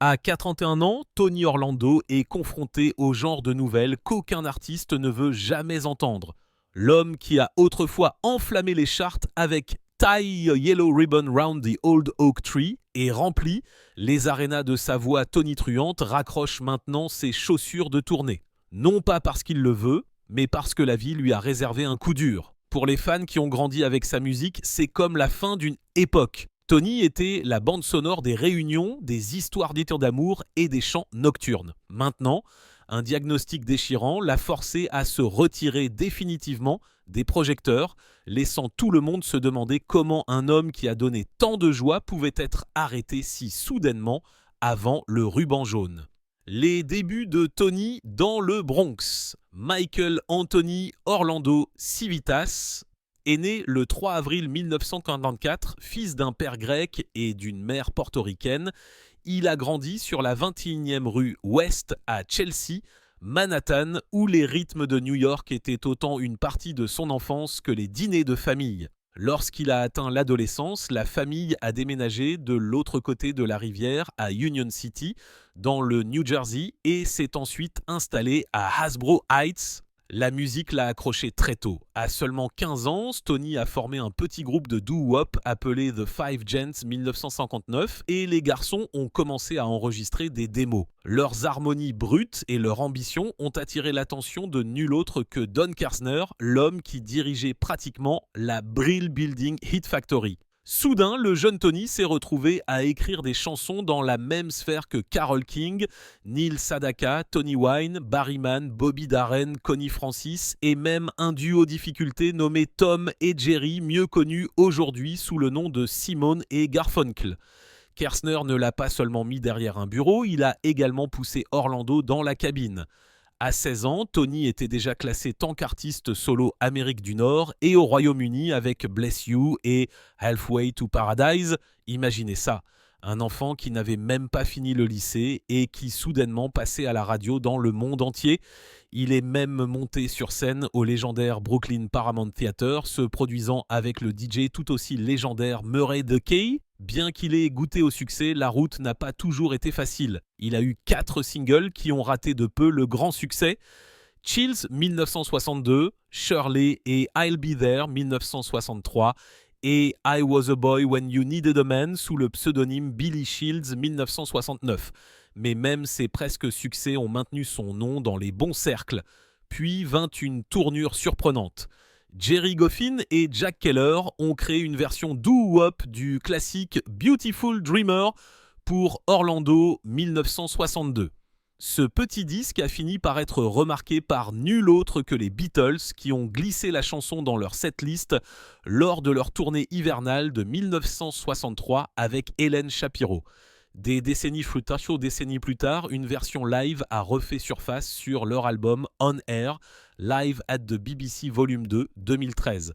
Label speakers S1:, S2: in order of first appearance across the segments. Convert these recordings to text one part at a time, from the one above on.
S1: À 41 ans, Tony Orlando est confronté au genre de nouvelles qu'aucun artiste ne veut jamais entendre. L'homme qui a autrefois enflammé les charts avec Tie a Yellow Ribbon Round the Old Oak Tree et rempli les arénas de sa voix tonitruante raccroche maintenant ses chaussures de tournée. Non pas parce qu'il le veut, mais parce que la vie lui a réservé un coup dur. Pour les fans qui ont grandi avec sa musique, c'est comme la fin d'une époque. Tony était la bande sonore des réunions, des histoires d'études d'amour et des chants nocturnes. Maintenant, un diagnostic déchirant l'a forcé à se retirer définitivement des projecteurs, laissant tout le monde se demander comment un homme qui a donné tant de joie pouvait être arrêté si soudainement avant le ruban jaune. Les débuts de Tony dans le Bronx. Michael Anthony Orlando Civitas est né le 3 avril 1944, fils d'un père grec et d'une mère portoricaine. Il a grandi sur la 21e rue Ouest à Chelsea, Manhattan, où les rythmes de New York étaient autant une partie de son enfance que les dîners de famille. Lorsqu'il a atteint l'adolescence, la famille a déménagé de l'autre côté de la rivière à Union City, dans le New Jersey, et s'est ensuite installé à Hasbro Heights. La musique l'a accroché très tôt. À seulement 15 ans, Tony a formé un petit groupe de doo-wop appelé The Five Gents 1959 et les garçons ont commencé à enregistrer des démos. Leurs harmonies brutes et leur ambition ont attiré l'attention de nul autre que Don Kersner, l'homme qui dirigeait pratiquement la Brill Building Hit Factory. Soudain, le jeune Tony s'est retrouvé à écrire des chansons dans la même sphère que Carole King, Neil Sedaka, Tony Wine, Barry Mann, Bobby Darin, Connie Francis et même un duo difficulté nommé Tom et Jerry, mieux connu aujourd'hui sous le nom de Simone et Garfunkel. Kersner ne l'a pas seulement mis derrière un bureau, il a également poussé Orlando dans la cabine. À 16 ans, Tony était déjà classé tant qu'artiste solo Amérique du Nord et au Royaume-Uni avec Bless You et Halfway to Paradise. Imaginez ça, un enfant qui n'avait même pas fini le lycée et qui soudainement passait à la radio dans le monde entier. Il est même monté sur scène au légendaire Brooklyn Paramount Theater, se produisant avec le DJ tout aussi légendaire Murray the Key. Bien qu'il ait goûté au succès, la route n'a pas toujours été facile. Il a eu 4 singles qui ont raté de peu le grand succès. Chills 1962, Shirley et I'll Be There 1963 et I Was a Boy When You Needed a Man sous le pseudonyme Billy Shields 1969. Mais même ses presque succès ont maintenu son nom dans les bons cercles. Puis vint une tournure surprenante. Jerry Goffin et Jack Keller ont créé une version doo-wop du classique Beautiful Dreamer pour Orlando 1962. Ce petit disque a fini par être remarqué par nul autre que les Beatles qui ont glissé la chanson dans leur setlist lors de leur tournée hivernale de 1963 avec Hélène Shapiro. Des décennies plus tard, une version live a refait surface sur leur album On Air, Live at the BBC Volume 2, 2013.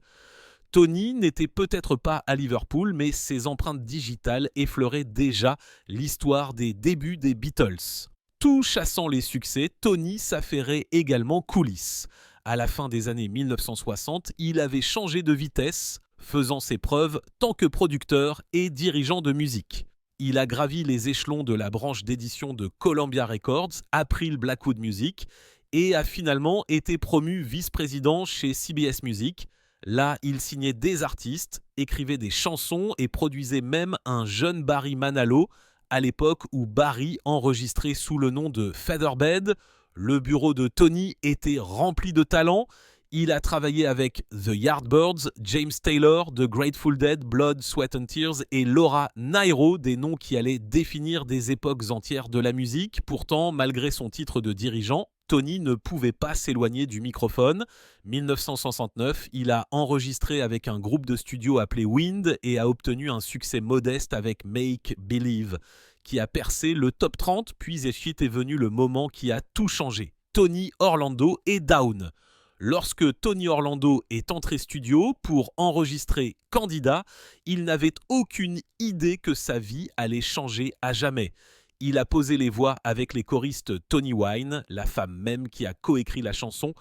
S1: Tony n'était peut-être pas à Liverpool, mais ses empreintes digitales effleuraient déjà l'histoire des débuts des Beatles. Tout chassant les succès, Tony s'affairait également coulisses. À la fin des années 1960, il avait changé de vitesse, faisant ses preuves tant que producteur et dirigeant de musique. Il a gravi les échelons de la branche d'édition de Columbia Records, April Blackwood Music, et a finalement été promu vice-président chez CBS Music. Là, il signait des artistes, écrivait des chansons et produisait même un jeune Barry Manilow, à l'époque où Barry enregistrait sous le nom de Featherbed. Le bureau de Tony était rempli de talents. Il a travaillé avec The Yardbirds, James Taylor, The Grateful Dead, Blood, Sweat and Tears et Laura Nyro, des noms qui allaient définir des époques entières de la musique. Pourtant, malgré son titre de dirigeant, Tony ne pouvait pas s'éloigner du microphone. 1969, il a enregistré avec un groupe de studio appelé Wind et a obtenu un succès modeste avec Make Believe, qui a percé le top 30, puis ensuite est venu le moment qui a tout changé. Tony Orlando est down. Lorsque Tony Orlando est entré studio pour enregistrer Candida, il n'avait aucune idée que sa vie allait changer à jamais. Il a posé les voix avec les choristes Tony Wine, la femme même qui a coécrit la chanson,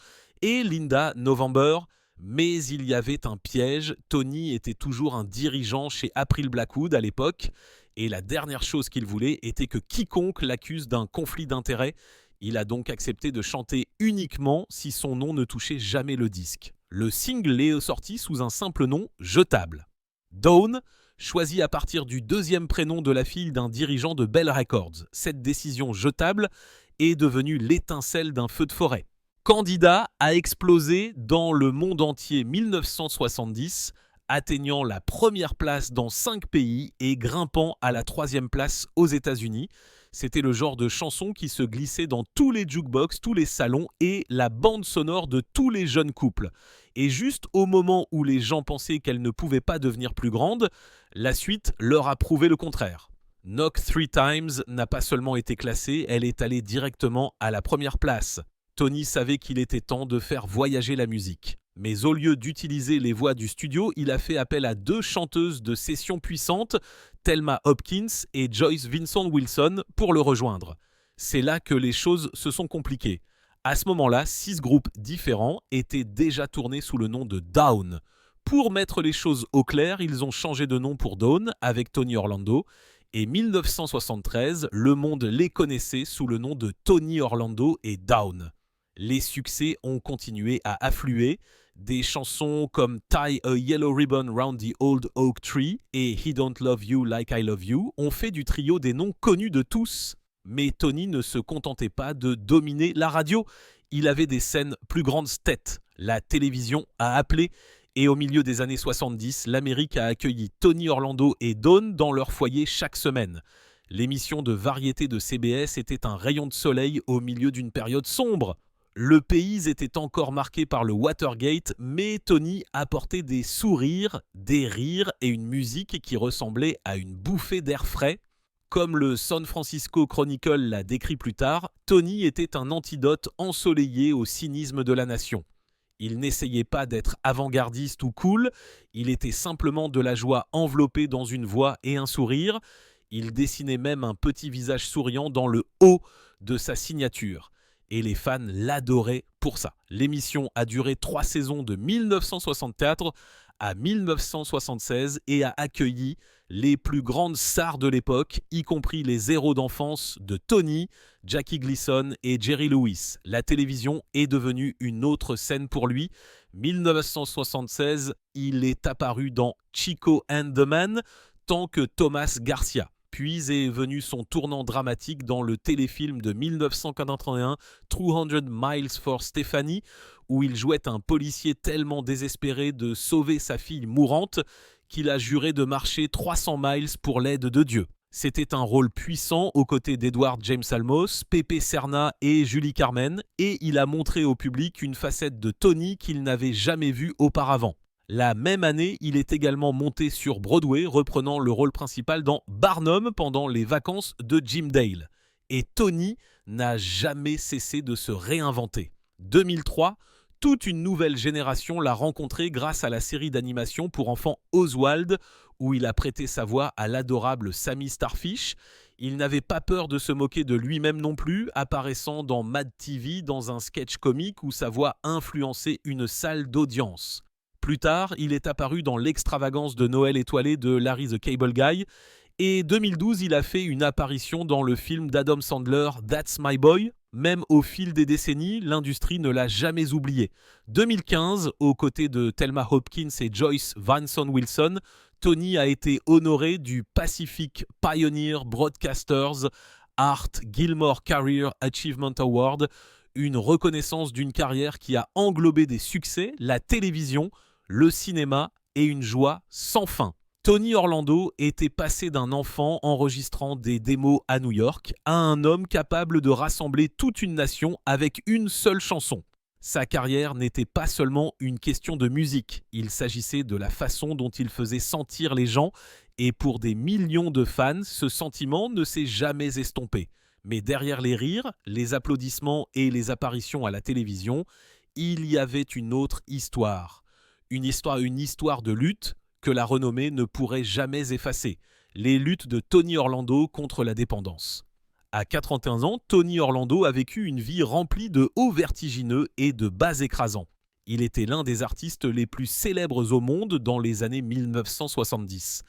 S1: et Linda November, mais il y avait un piège. Tony était toujours un dirigeant chez April Blackwood à l'époque, Et la dernière chose qu'il voulait était que quiconque l'accuse d'un conflit d'intérêts. Il a donc accepté de chanter uniquement si son nom ne touchait jamais le disque. Le single est sorti sous un simple nom, Jetable. Dawn, choisi à partir du deuxième prénom de la fille d'un dirigeant de Bell Records. Cette décision jetable est devenue l'étincelle d'un feu de forêt. Candidat a explosé dans le monde entier 1970, atteignant la première place dans 5 pays et grimpant à la 3e place aux États-Unis. C'était le genre de chanson qui se glissait dans tous les jukebox, tous les salons et la bande sonore de tous les jeunes couples. Et juste au moment où les gens pensaient qu'elle ne pouvait pas devenir plus grande, la suite leur a prouvé le contraire. Knock 3 Times n'a pas seulement été classée, elle est allée directement à la première place. Tony savait qu'il était temps de faire voyager la musique. Mais au lieu d'utiliser les voix du studio, il a fait appel à 2 chanteuses de session puissantes, Thelma Hopkins et Joyce Vincent Wilson, pour le rejoindre. C'est là que les choses se sont compliquées. À ce moment-là, 6 groupes différents étaient déjà tournés sous le nom de Dawn. Pour mettre les choses au clair, ils ont changé de nom pour Dawn avec Tony Orlando. Et 1973, le monde les connaissait sous le nom de Tony Orlando et Dawn. Les succès ont continué à affluer. Des chansons comme Tie a Yellow Ribbon Round the Old Oak Tree et He Don't Love You Like I Love You ont fait du trio des noms connus de tous. Mais Tony ne se contentait pas de dominer la radio. Il avait des scènes plus grandes têtes. La télévision a appelé. Et au milieu des années 70, l'Amérique a accueilli Tony Orlando et Dawn dans leur foyer chaque semaine. L'émission de variété de CBS était un rayon de soleil au milieu d'une période sombre. Le pays était encore marqué par le Watergate, mais Tony apportait des sourires, des rires et une musique qui ressemblait à une bouffée d'air frais. Comme le San Francisco Chronicle l'a décrit plus tard, Tony était un antidote ensoleillé au cynisme de la nation. Il n'essayait pas d'être avant-gardiste ou cool, il était simplement de la joie enveloppée dans une voix et un sourire. Il dessinait même un petit visage souriant dans le haut de sa signature. Et les fans l'adoraient pour ça. L'émission a duré 3 saisons de 1964 à 1976 et a accueilli les plus grandes stars de l'époque, y compris les héros d'enfance de Tony, Jackie Gleason et Jerry Lewis. La télévision est devenue une autre scène pour lui. 1976, il est apparu dans Chico and the Man tant que Thomas Garcia. Puis est venu son tournant dramatique dans le téléfilm de 1981 200 Miles for Stephanie, où il jouait un policier tellement désespéré de sauver sa fille mourante qu'il a juré de marcher 300 miles pour l'aide de Dieu. C'était un rôle puissant aux côtés d'Edward James Olmos, Pepe Serna et Julie Carmen, et il a montré au public une facette de Tony qu'il n'avait jamais vue auparavant. La même année, il est également monté sur Broadway, reprenant le rôle principal dans Barnum pendant les vacances de Jim Dale. Et Tony n'a jamais cessé de se réinventer. 2003, toute une nouvelle génération l'a rencontré grâce à la série d'animation pour enfants Oswald, où il a prêté sa voix à l'adorable Sammy Starfish. Il n'avait pas peur de se moquer de lui-même non plus, apparaissant dans Mad TV dans un sketch comique où sa voix influençait une salle d'audience. Plus tard, il est apparu dans l'extravagance de Noël étoilé de Larry the Cable Guy. Et 2012, il a fait une apparition dans le film d'Adam Sandler That's My Boy. Même au fil des décennies, l'industrie ne l'a jamais oublié. 2015, aux côtés de Thelma Hopkins et Joyce Vincent Wilson, Tony a été honoré du Pacific Pioneer Broadcasters Art Gilmore Career Achievement Award, une reconnaissance d'une carrière qui a englobé des succès, la télévision, le cinéma et une joie sans fin. Tony Orlando était passé d'un enfant enregistrant des démos à New York à un homme capable de rassembler toute une nation avec une seule chanson. Sa carrière n'était pas seulement une question de musique, il s'agissait de la façon dont il faisait sentir les gens et pour des millions de fans, ce sentiment ne s'est jamais estompé. Mais derrière les rires, les applaudissements et les apparitions à la télévision, il y avait une autre histoire. Une histoire de lutte que la renommée ne pourrait jamais effacer. Les luttes de Tony Orlando contre la dépendance. À 91 ans, Tony Orlando a vécu une vie remplie de hauts vertigineux et de bas écrasants. Il était l'un des artistes les plus célèbres au monde dans les années 1970.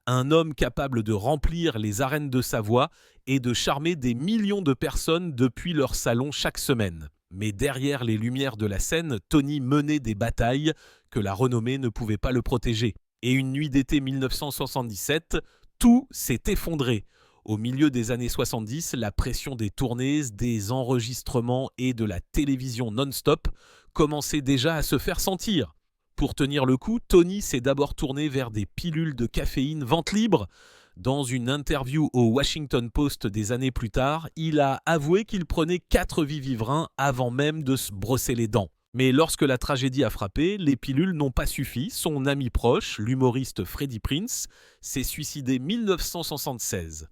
S1: un homme capable de remplir les arènes de sa voix et de charmer des millions de personnes depuis leur salon chaque semaine. Mais derrière les lumières de la scène, Tony menait des batailles que la renommée ne pouvait pas le protéger. Et une nuit d'été 1977, tout s'est effondré. Au milieu des années 70, la pression des tournées, des enregistrements et de la télévision non-stop commençait déjà à se faire sentir. Pour tenir le coup, Tony s'est d'abord tourné vers des pilules de caféine vente libre. Dans une interview au Washington Post des années plus tard, il a avoué qu'il prenait 4 Vivivrin avant même de se brosser les dents. Mais lorsque la tragédie a frappé, les pilules n'ont pas suffi. Son ami proche, l'humoriste Freddie Prinze, s'est suicidé 1976.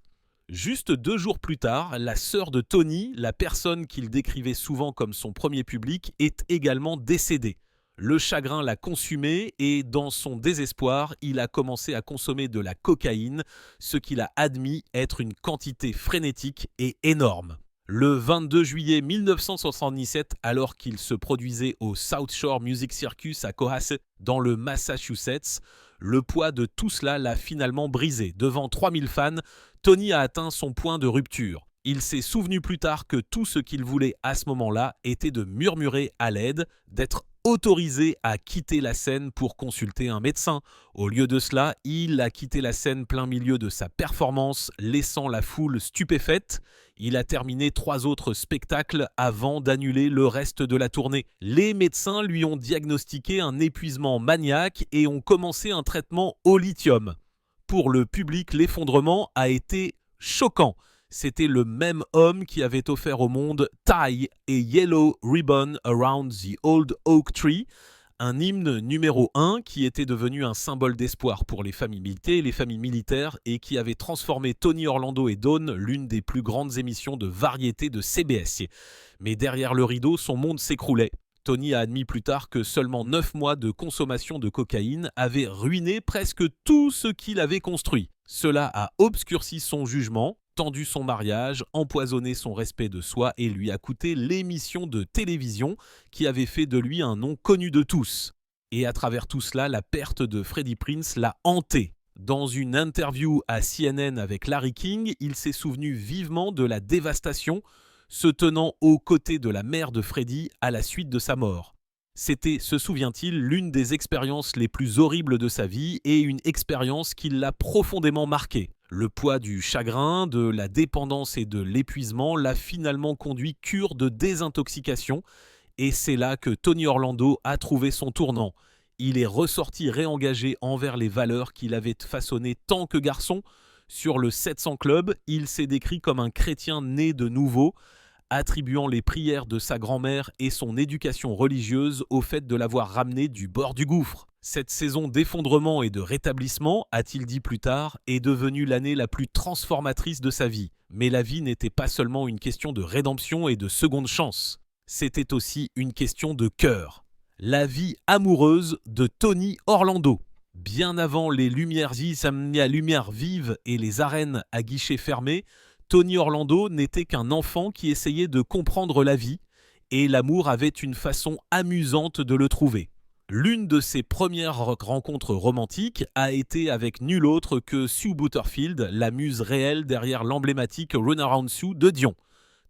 S1: Juste 2 jours plus tard, la sœur de Tony, la personne qu'il décrivait souvent comme son premier public, est également décédée. Le chagrin l'a consumé et dans son désespoir, il a commencé à consommer de la cocaïne, ce qu'il a admis être une quantité frénétique et énorme. Le 22 juillet 1977, alors qu'il se produisait au South Shore Music Circus à Cohasset, dans le Massachusetts, le poids de tout cela l'a finalement brisé. Devant 3000 fans, Tony a atteint son point de rupture. Il s'est souvenu plus tard que tout ce qu'il voulait à ce moment-là était de murmurer à l'aide, d'être autorisé à quitter la scène pour consulter un médecin. Au lieu de cela, il a quitté la scène plein milieu de sa performance, laissant la foule stupéfaite. Il a terminé 3 autres spectacles avant d'annuler le reste de la tournée. Les médecins lui ont diagnostiqué un épuisement maniaque et ont commencé un traitement au lithium. Pour le public, l'effondrement a été choquant. C'était le même homme qui avait offert au monde Tie et Yellow Ribbon Around the Old Oak Tree, un hymne numéro 1 qui était devenu un symbole d'espoir pour les familles militaires et qui avait transformé Tony Orlando et Dawn, l'une des plus grandes émissions de variété de CBS. Mais derrière le rideau, son monde s'écroulait. Tony a admis plus tard que seulement 9 mois de consommation de cocaïne avaient ruiné presque tout ce qu'il avait construit. Cela a obscurci son jugement, tendu son mariage, empoisonné son respect de soi et lui a coûté l'émission de télévision qui avait fait de lui un nom connu de tous. Et à travers tout cela, la perte de Freddie Prinze l'a hanté. Dans une interview à CNN avec Larry King, il s'est souvenu vivement de la dévastation, se tenant aux côtés de la mère de Freddie à la suite de sa mort. C'était, se souvient-il, l'une des expériences les plus horribles de sa vie et une expérience qui l'a profondément marqué. Le poids du chagrin, de la dépendance et de l'épuisement l'a finalement conduit cure de désintoxication et c'est là que Tony Orlando a trouvé son tournant. Il est ressorti réengagé envers les valeurs qu'il avait façonnées tant que garçon. Sur le 700 Club, il s'est décrit comme un chrétien né de nouveau, attribuant les prières de sa grand-mère et son éducation religieuse au fait de l'avoir ramené du bord du gouffre. Cette saison d'effondrement et de rétablissement, a-t-il dit plus tard, est devenue l'année la plus transformatrice de sa vie. Mais la vie n'était pas seulement une question de rédemption et de seconde chance. C'était aussi une question de cœur. La vie amoureuse de Tony Orlando. Bien avant les lumières vives et les arènes à guichets fermés, Tony Orlando n'était qu'un enfant qui essayait de comprendre la vie, et l'amour avait une façon amusante de le trouver. L'une de ses premières rencontres romantiques a été avec nul autre que Sue Butterfield, la muse réelle derrière l'emblématique Runaround Sue de Dion.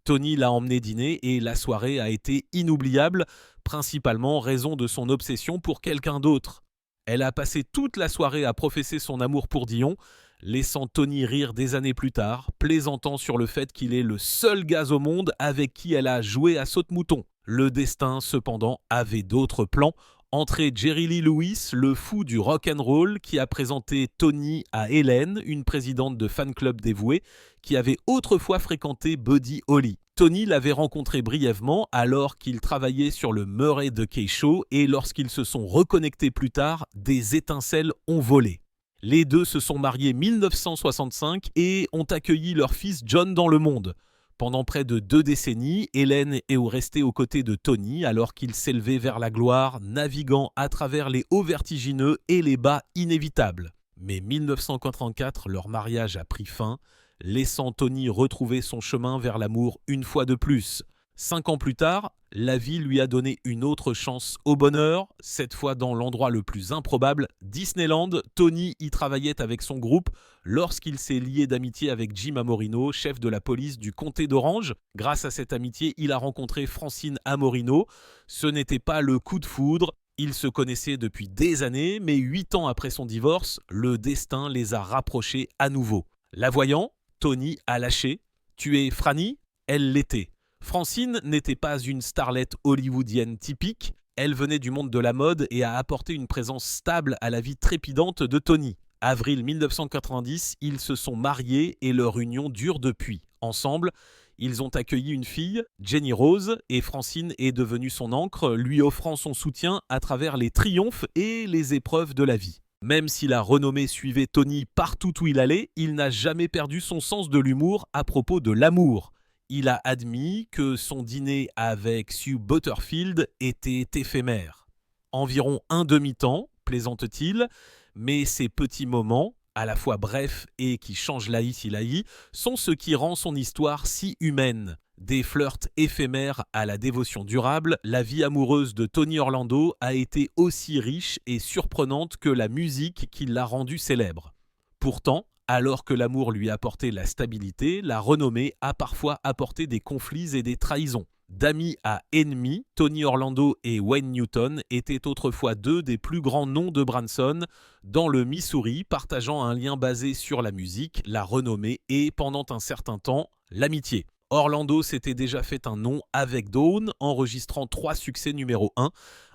S1: Tony l'a emmenée dîner et la soirée a été inoubliable, principalement en raison de son obsession pour quelqu'un d'autre. Elle a passé toute la soirée à professer son amour pour Dion, laissant Tony rire des années plus tard, plaisantant sur le fait qu'il est le seul gars au monde avec qui elle a joué à saute-mouton. Le destin, cependant, avait d'autres plans. Entrait Jerry Lee Lewis, le fou du rock'n'roll, qui a présenté Tony à Hélène, une présidente de fan club dévouée, qui avait autrefois fréquenté Buddy Holly. Tony l'avait rencontré brièvement alors qu'il travaillait sur le Murray the K Show et lorsqu'ils se sont reconnectés plus tard, des étincelles ont volé. Les deux se sont mariés en 1965 et ont accueilli leur fils John dans le monde. Pendant près de 2 décennies, Hélène est restée aux côtés de Tony alors qu'il s'élevait vers la gloire, naviguant à travers les hauts vertigineux et les bas inévitables. Mais 1984, leur mariage a pris fin, laissant Tony retrouver son chemin vers l'amour une fois de plus. 5 ans plus tard, la vie lui a donné une autre chance au bonheur, cette fois dans l'endroit le plus improbable, Disneyland. Tony y travaillait avec son groupe lorsqu'il s'est lié d'amitié avec Jim Amorino, chef de la police du comté d'Orange. Grâce à cette amitié, il a rencontré Francine Amorino. Ce n'était pas le coup de foudre. Ils se connaissaient depuis des années, mais 8 ans après son divorce, le destin les a rapprochés à nouveau. La voyant, Tony a lâché. Tu es Franny ? Elle l'était. Francine n'était pas une starlette hollywoodienne typique. Elle venait du monde de la mode et a apporté une présence stable à la vie trépidante de Tony. Avril 1990, ils se sont mariés et leur union dure depuis. Ensemble, ils ont accueilli une fille, Jenny Rose, et Francine est devenue son ancre, lui offrant son soutien à travers les triomphes et les épreuves de la vie. Même si la renommée suivait Tony partout où il allait, il n'a jamais perdu son sens de l'humour à propos de l'amour. Il a admis que son dîner avec Sue Butterfield était éphémère. Environ un demi-temps, plaisante-t-il, mais ces petits moments, à la fois brefs et qui changent laï, sont ce qui rend son histoire si humaine. Des flirts éphémères à la dévotion durable, la vie amoureuse de Tony Orlando a été aussi riche et surprenante que la musique qui l'a rendue célèbre. Pourtant, alors que l'amour lui apportait la stabilité, la renommée a parfois apporté des conflits et des trahisons. D'amis à ennemis, Tony Orlando et Wayne Newton étaient autrefois deux des plus grands noms de Branson dans le Missouri, partageant un lien basé sur la musique, la renommée et, pendant un certain temps, l'amitié. Orlando s'était déjà fait un nom avec Dawn, enregistrant 3 succès numéro 1.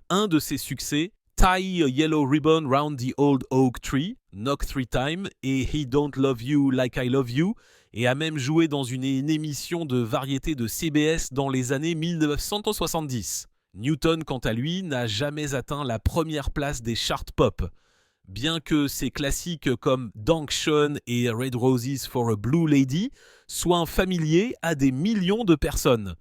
S1: Un de ces succès, Tie a Yellow Ribbon Round the Old Oak Tree, Knock 3 Times et He Don't Love You Like I Love You, et a même joué dans une émission de variété de CBS dans les années 1970. Newton, quant à lui, n'a jamais atteint la première place des charts pop. Bien que ses classiques comme Dank Sean et Red Roses for a Blue Lady soient familiers à des millions de personnes.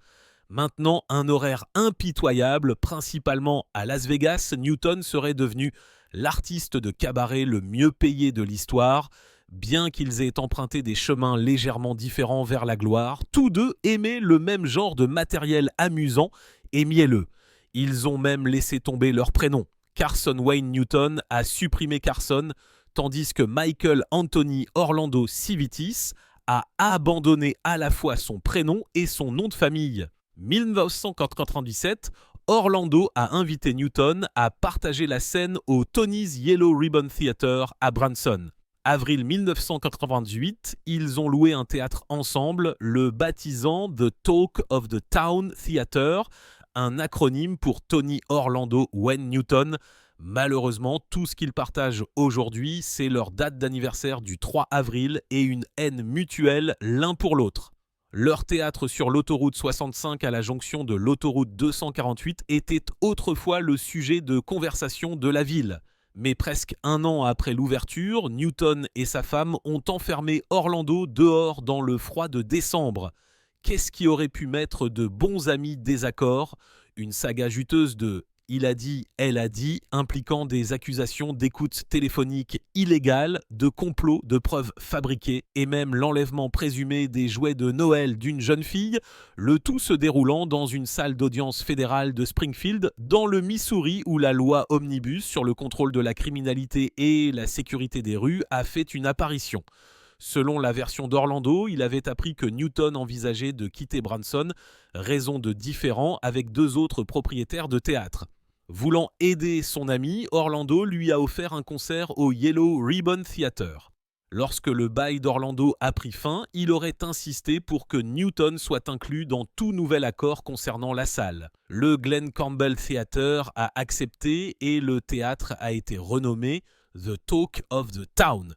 S1: Maintenant un horaire impitoyable, principalement à Las Vegas, Newton serait devenu l'artiste de cabaret le mieux payé de l'histoire. Bien qu'ils aient emprunté des chemins légèrement différents vers la gloire, tous deux aimaient le même genre de matériel amusant et mielleux. Ils ont même laissé tomber leur prénom. Carson Wayne Newton a supprimé Carson, tandis que Michael Anthony Orlando Civitis a abandonné à la fois son prénom et son nom de famille. 1997, Orlando a invité Newton à partager la scène au Tony's Yellow Ribbon Theatre à Branson. Avril 1998, ils ont loué un théâtre ensemble, le baptisant The Talk of the Town Theatre, un acronyme pour Tony Orlando Wayne Newton. Malheureusement, tout ce qu'ils partagent aujourd'hui, c'est leur date d'anniversaire du 3 avril et une haine mutuelle l'un pour l'autre. Leur théâtre sur l'autoroute 65 à la jonction de l'autoroute 248 était autrefois le sujet de conversation de la ville. Mais presque un an après l'ouverture, Newton et sa femme ont enfermé Orlando dehors dans le froid de décembre. Qu'est-ce qui aurait pu mettre de bons amis désaccords ? Une saga juteuse de « il a dit, elle a dit » impliquant des accusations d'écoute téléphonique illégale, de complot, de preuves fabriquées et même l'enlèvement présumé des jouets de Noël d'une jeune fille, le tout se déroulant dans une salle d'audience fédérale de Springfield, dans le Missouri où la loi Omnibus sur le contrôle de la criminalité et la sécurité des rues a fait une apparition. Selon la version d'Orlando, il avait appris que Newton envisageait de quitter Branson, raison de différend avec 2 autres propriétaires de théâtre. Voulant aider son ami, Orlando lui a offert un concert au Yellow Ribbon Theatre. Lorsque le bail d'Orlando a pris fin, il aurait insisté pour que Newton soit inclus dans tout nouvel accord concernant la salle. Le Glen Campbell Theatre a accepté et le théâtre a été renommé The Talk of the Town.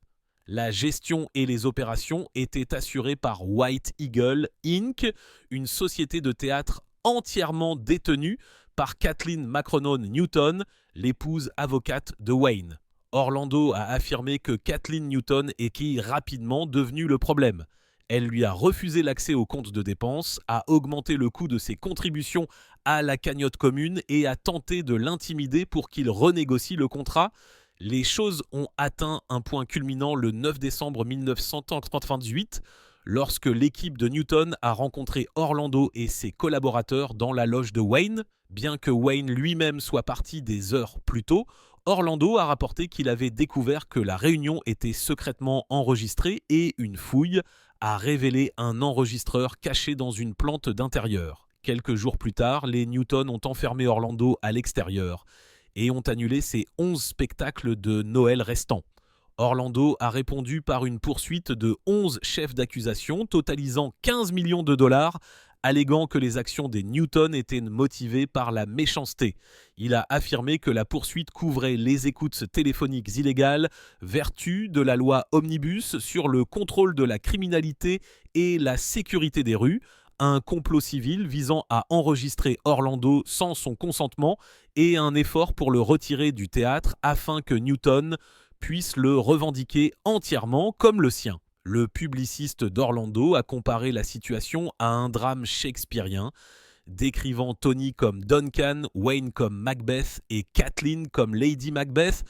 S1: La gestion et les opérations étaient assurées par White Eagle Inc., une société de théâtre entièrement détenue par Kathleen Macronon Newton, l'épouse avocate de Wayne. Orlando a affirmé que Kathleen Newton était rapidement devenue le problème. Elle lui a refusé l'accès aux comptes de dépenses, a augmenté le coût de ses contributions à la cagnotte commune et a tenté de l'intimider pour qu'il renégocie le contrat. Les choses ont atteint un point culminant le 9 décembre 1998. lorsque l'équipe de Newton a rencontré Orlando et ses collaborateurs dans la loge de Wayne. Bien que Wayne lui-même soit parti des heures plus tôt, Orlando a rapporté qu'il avait découvert que la réunion était secrètement enregistrée et une fouille a révélé un enregistreur caché dans une plante d'intérieur. Quelques jours plus tard, les Newton ont enfermé Orlando à l'extérieur et ont annulé ses 11 spectacles de Noël restants. Orlando a répondu par une poursuite de 11 chefs d'accusation totalisant 15 millions de dollars, alléguant que les actions des Newton étaient motivées par la méchanceté. Il a affirmé que la poursuite couvrait les écoutes téléphoniques illégales, vertu de la loi Omnibus sur le contrôle de la criminalité et la sécurité des rues, un complot civil visant à enregistrer Orlando sans son consentement et un effort pour le retirer du théâtre afin que Newton puisse le revendiquer entièrement comme le sien. Le publiciste d'Orlando a comparé la situation à un drame shakespearien, décrivant Tony comme Duncan, Wayne comme Macbeth et Kathleen comme Lady Macbeth,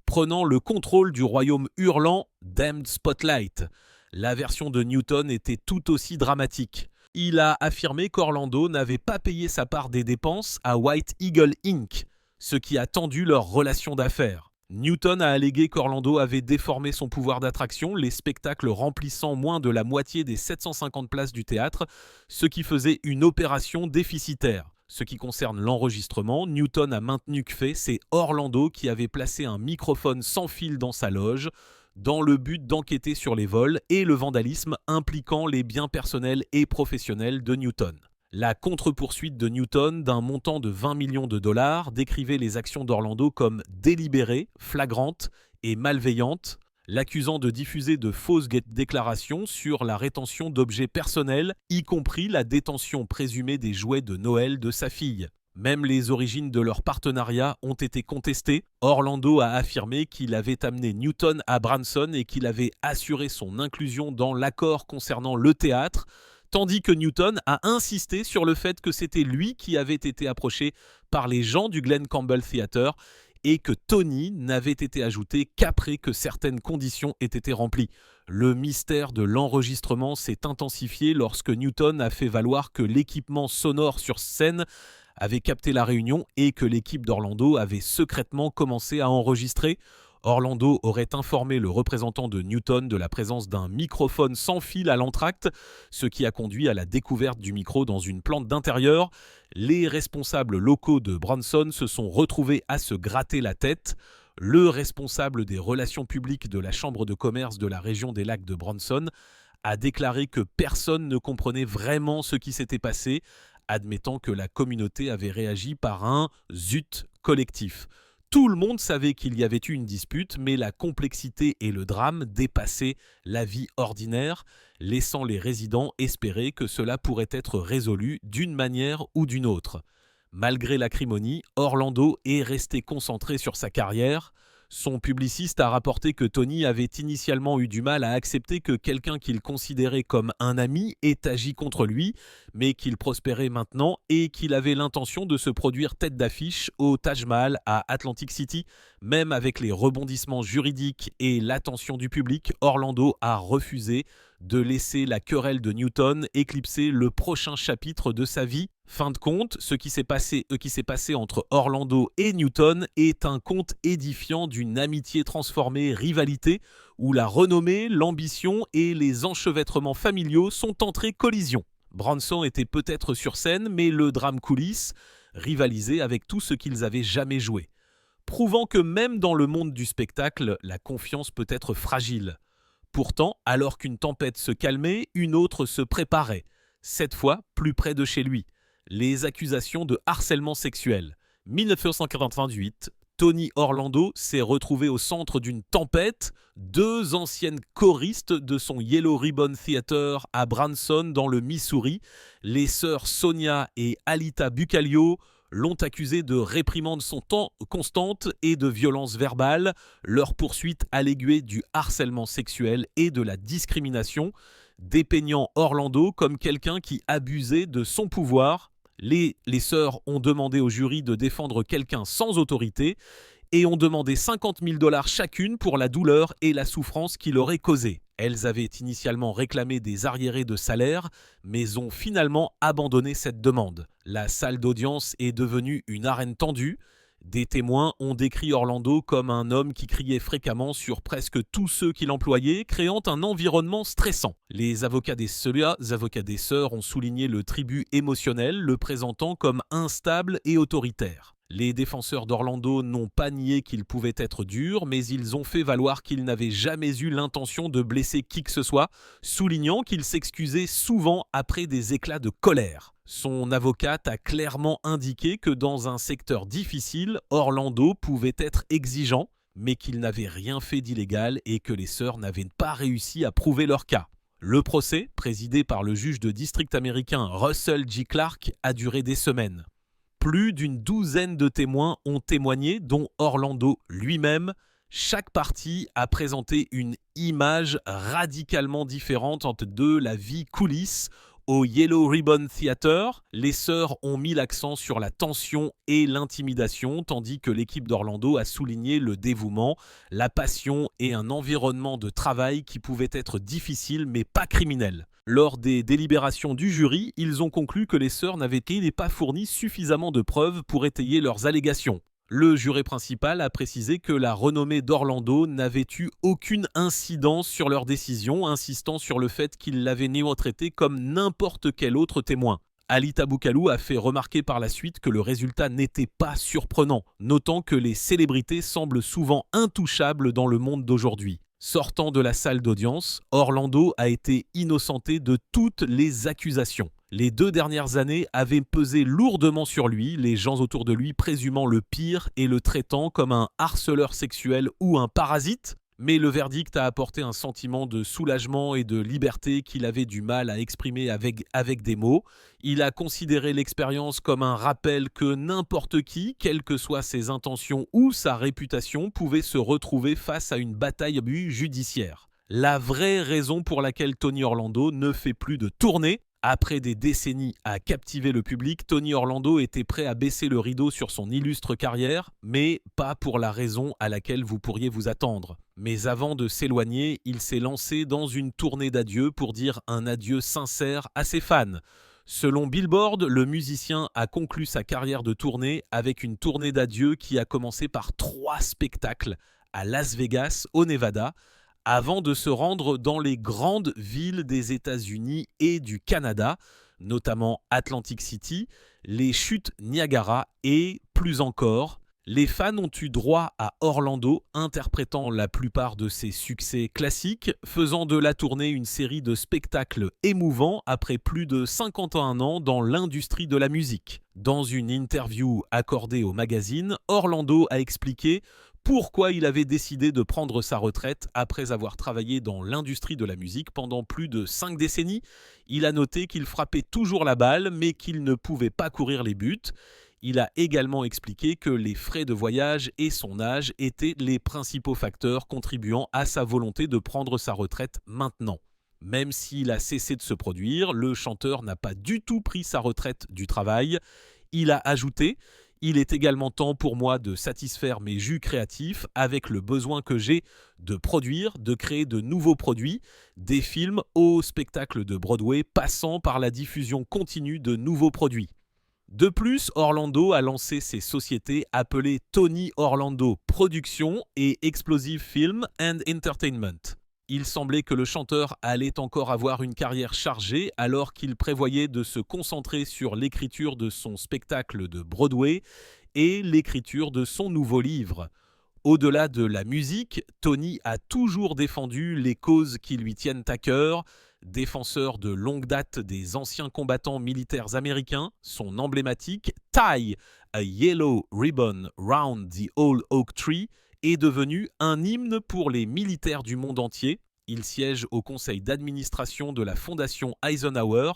S1: prenant le contrôle du royaume hurlant « Damned Spotlight ». La version de Newton était tout aussi dramatique. Il a affirmé qu'Orlando n'avait pas payé sa part des dépenses à White Eagle Inc., ce qui a tendu leur relation d'affaires. Newton a allégué qu'Orlando avait déformé son pouvoir d'attraction, les spectacles remplissant moins de la moitié des 750 places du théâtre, ce qui faisait une opération déficitaire. Ce qui concerne l'enregistrement, Newton a maintenu que c'est Orlando qui avait placé un microphone sans fil dans sa loge, dans le but d'enquêter sur les vols et le vandalisme impliquant les biens personnels et professionnels de Newton. La contre-poursuite de Newton d'un montant de 20 millions de dollars décrivait les actions d'Orlando comme délibérées, flagrantes et malveillantes, l'accusant de diffuser de fausses déclarations sur la rétention d'objets personnels, y compris la détention présumée des jouets de Noël de sa fille. Même les origines de leur partenariat ont été contestées. Orlando a affirmé qu'il avait amené Newton à Branson et qu'il avait assuré son inclusion dans l'accord concernant le théâtre, tandis que Newton a insisté sur le fait que c'était lui qui avait été approché par les gens du Glen Campbell Theatre et que Tony n'avait été ajouté qu'après que certaines conditions aient été remplies. Le mystère de l'enregistrement s'est intensifié lorsque Newton a fait valoir que l'équipement sonore sur scène avait capté la réunion et que l'équipe d'Orlando avait secrètement commencé à enregistrer. Orlando aurait informé le représentant de Newton de la présence d'un microphone sans fil à l'entracte, ce qui a conduit à la découverte du micro dans une plante d'intérieur. Les responsables locaux de Branson se sont retrouvés à se gratter la tête. Le responsable des relations publiques de la Chambre de commerce de la région des lacs de Branson a déclaré que personne ne comprenait vraiment ce qui s'était passé, admettant que la communauté avait réagi par un « zut » collectif. Tout le monde savait qu'il y avait eu une dispute, mais la complexité et le drame dépassaient la vie ordinaire, laissant les résidents espérer que cela pourrait être résolu d'une manière ou d'une autre. Malgré l'acrimonie, Orlando est resté concentré sur sa carrière. Son publiciste a rapporté que Tony avait initialement eu du mal à accepter que quelqu'un qu'il considérait comme un ami ait agi contre lui, mais qu'il prospérait maintenant et qu'il avait l'intention de se produire tête d'affiche au Taj Mahal à Atlantic City. Même avec les rebondissements juridiques et l'attention du public, Orlando a refusé de laisser la querelle de Newton éclipser le prochain chapitre de sa vie. Fin de compte, ce qui s'est passé entre Orlando et Newton est un conte édifiant d'une amitié transformée rivalité où la renommée, l'ambition et les enchevêtrements familiaux sont entrés collision. Branson était peut-être sur scène, mais le drame coulisse rivalisait avec tout ce qu'ils avaient jamais joué, prouvant que même dans le monde du spectacle, la confiance peut être fragile. Pourtant, alors qu'une tempête se calmait, une autre se préparait, cette fois plus près de chez lui. Les accusations de harcèlement sexuel. 1998, Tony Orlando s'est retrouvé au centre d'une tempête. Deux anciennes choristes de son Yellow Ribbon Theatre à Branson dans le Missouri, les sœurs Sonia et Alita Bucalio, l'ont accusé de réprimandes constantes et de violences verbales, leur poursuite alléguée du harcèlement sexuel et de la discrimination, dépeignant Orlando comme quelqu'un qui abusait de son pouvoir. Les sœurs ont demandé au jury de défendre quelqu'un sans autorité et ont demandé 50 000 $ chacune pour la douleur et la souffrance qu'il aurait causée. Elles avaient initialement réclamé des arriérés de salaire, mais ont finalement abandonné cette demande. La salle d'audience est devenue une arène tendue. Des témoins ont décrit Orlando comme un homme qui criait fréquemment sur presque tous ceux qui l'employaient, créant un environnement stressant. Les avocats des sœurs ont souligné le tribut émotionnel, le présentant comme instable et autoritaire. Les défenseurs d'Orlando n'ont pas nié qu'il pouvait être dur, mais ils ont fait valoir qu'il n'avait jamais eu l'intention de blesser qui que ce soit, soulignant qu'il s'excusait souvent après des éclats de colère. Son avocate a clairement indiqué que dans un secteur difficile, Orlando pouvait être exigeant, mais qu'il n'avait rien fait d'illégal et que les sœurs n'avaient pas réussi à prouver leur cas. Le procès, présidé par le juge de district américain Russell G. Clark, a duré des semaines. Plus d'une douzaine de témoins ont témoigné, dont Orlando lui-même. Chaque partie a présenté une image radicalement différente de la vie coulisse. Au Yellow Ribbon Theater, les sœurs ont mis l'accent sur la tension et l'intimidation, tandis que l'équipe d'Orlando a souligné le dévouement, la passion et un environnement de travail qui pouvait être difficile mais pas criminel. Lors des délibérations du jury, ils ont conclu que les sœurs n'avaient pas fourni suffisamment de preuves pour étayer leurs allégations. Le juré principal a précisé que la renommée d'Orlando n'avait eu aucune incidence sur leur décision, insistant sur le fait qu'ils l'avaient traité comme n'importe quel autre témoin. Alita Boukalou a fait remarquer par la suite que le résultat n'était pas surprenant, notant que les célébrités semblent souvent intouchables dans le monde d'aujourd'hui. Sortant de la salle d'audience, Orlando a été innocenté de toutes les accusations. Les 2 dernières années avaient pesé lourdement sur lui, les gens autour de lui présumant le pire et le traitant comme un harceleur sexuel ou un parasite. Mais le verdict a apporté un sentiment de soulagement et de liberté qu'il avait du mal à exprimer avec des mots. Il a considéré l'expérience comme un rappel que n'importe qui, quelles que soient ses intentions ou sa réputation, pouvait se retrouver face à une bataille judiciaire. La vraie raison pour laquelle Tony Orlando ne fait plus de tournées. Après des décennies à captiver le public, Tony Orlando était prêt à baisser le rideau sur son illustre carrière, mais pas pour la raison à laquelle vous pourriez vous attendre. Mais avant de s'éloigner, il s'est lancé dans une tournée d'adieu pour dire un adieu sincère à ses fans. Selon Billboard, le musicien a conclu sa carrière de tournée avec une tournée d'adieu qui a commencé par 3 spectacles à Las Vegas, au Nevada, avant de se rendre dans les grandes villes des États-Unis et du Canada, notamment Atlantic City, les chutes Niagara et, plus encore, les fans ont eu droit à Orlando interprétant la plupart de ses succès classiques, faisant de la tournée une série de spectacles émouvants après plus de 51 ans dans l'industrie de la musique. Dans une interview accordée au magazine, Orlando a expliqué pourquoi il avait décidé de prendre sa retraite après avoir travaillé dans l'industrie de la musique pendant plus de 5 décennies. Il a noté qu'il frappait toujours la balle, mais qu'il ne pouvait pas courir les buts. Il a également expliqué que les frais de voyage et son âge étaient les principaux facteurs contribuant à sa volonté de prendre sa retraite maintenant. Même s'il a cessé de se produire, le chanteur n'a pas du tout pris sa retraite du travail. Il a ajouté « Il est également temps pour moi de satisfaire mes jus créatifs avec le besoin que j'ai de produire, de créer de nouveaux produits, des films au spectacle de Broadway passant par la diffusion continue de nouveaux produits. » De plus, Orlando a lancé ses sociétés appelées Tony Orlando Productions et Explosive Film and Entertainment. Il semblait que le chanteur allait encore avoir une carrière chargée alors qu'il prévoyait de se concentrer sur l'écriture de son spectacle de Broadway et l'écriture de son nouveau livre. Au-delà de la musique, Tony a toujours défendu les causes qui lui tiennent à cœur. Défenseur de longue date des anciens combattants militaires américains, son emblématique « Tie, a Yellow Ribbon Round the Old Oak Tree » est devenu un hymne pour les militaires du monde entier. Il siège au conseil d'administration de la Fondation Eisenhower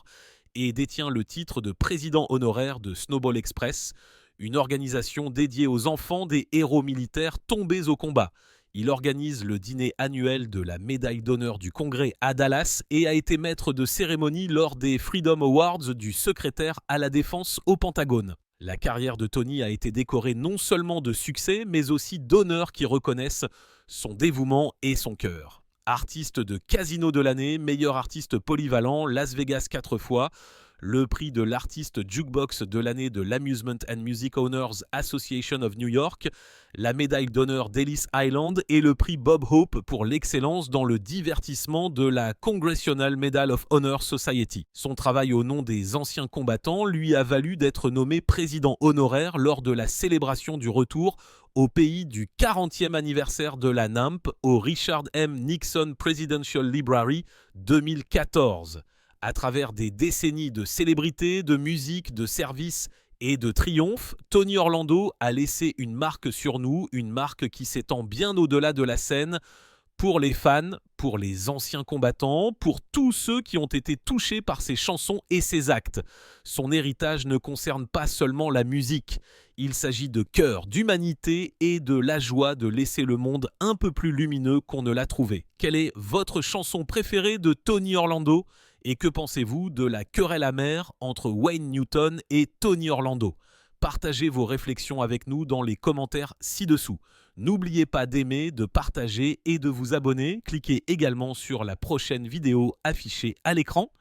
S1: et détient le titre de président honoraire de Snowball Express, une organisation dédiée aux enfants des héros militaires tombés au combat. Il organise le dîner annuel de la médaille d'honneur du Congrès à Dallas et a été maître de cérémonie lors des Freedom Awards du secrétaire à la défense au Pentagone. La carrière de Tony a été décorée non seulement de succès, mais aussi d'honneurs qui reconnaissent son dévouement et son cœur. Artiste de Casino de l'année, meilleur artiste polyvalent, Las Vegas 4 fois. Le prix de l'artiste jukebox de l'année de l'Amusement and Music Owners Association of New York, la médaille d'honneur d'Ellis Island et le prix Bob Hope pour l'excellence dans le divertissement de la Congressional Medal of Honor Society. Son travail au nom des anciens combattants lui a valu d'être nommé président honoraire lors de la célébration du retour au pays du 40e anniversaire de la NAMP au Richard M. Nixon Presidential Library 2014. À travers des décennies de célébrités, de musique, de services et de triomphe, Tony Orlando a laissé une marque sur nous, une marque qui s'étend bien au-delà de la scène, pour les fans, pour les anciens combattants, pour tous ceux qui ont été touchés par ses chansons et ses actes. Son héritage ne concerne pas seulement la musique, il s'agit de cœur, d'humanité et de la joie de laisser le monde un peu plus lumineux qu'on ne l'a trouvé. Quelle est votre chanson préférée de Tony Orlando ? Et que pensez-vous de la querelle amère entre Wayne Newton et Tony Orlando ? Partagez vos réflexions avec nous dans les commentaires ci-dessous. N'oubliez pas d'aimer, de partager et de vous abonner. Cliquez également sur la prochaine vidéo affichée à l'écran.